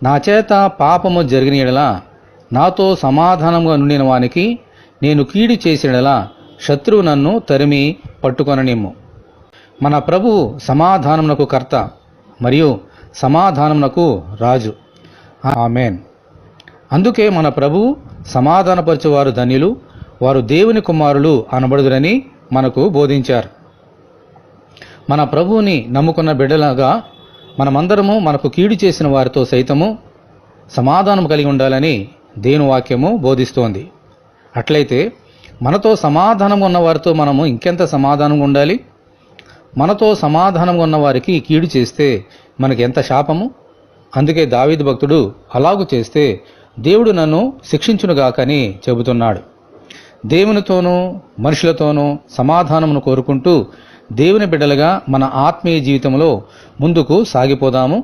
నా చేత పాపము జరిగిన యెడల నాతో సమాధానంగా నుండిన వానికి నేను కీడు చేసిన యెడల శత్రువు నన్ను తరిమి పట్టుకొననిమ్ము. మన ప్రభు సమాధానమునకు కర్త మరియు సమాధానమునకు రాజు. ఆమేన్. అందుకే మన ప్రభు సమాధానపరచువారు ధన్యులు, వారు దేవుని కుమారులు అనబడుదురని మనకు బోధించారు. మన ప్రభువుని నమ్ముకున్న బిడ్డలాగా మనమందరము మనకు కీడు చేసిన వారితో సైతము సమాధానం కలిగి ఉండాలని దేవుని వాక్యము బోధిస్తోంది. అట్లయితే మనతో సమాధానంగా ఉన్న వారితో మనము ఇంకెంత సమాధానంగా ఉండాలి? మనతో సమాధానంగా ఉన్న వారికి కీడు చేస్తే మనకి ఎంత శాపము. అందుకే దావీదు భక్తుడు అలాగు చేస్తే దేవుడు నన్ను శిక్షించునుగాకని చెబుతున్నాడు. దేవునితోనూ మనుషులతోనూ సమాధానమును కోరుకుంటూ దేవుని బిడ్డలుగా మన ఆత్మీయ జీవితంలో ముందుకు సాగిపోదాము.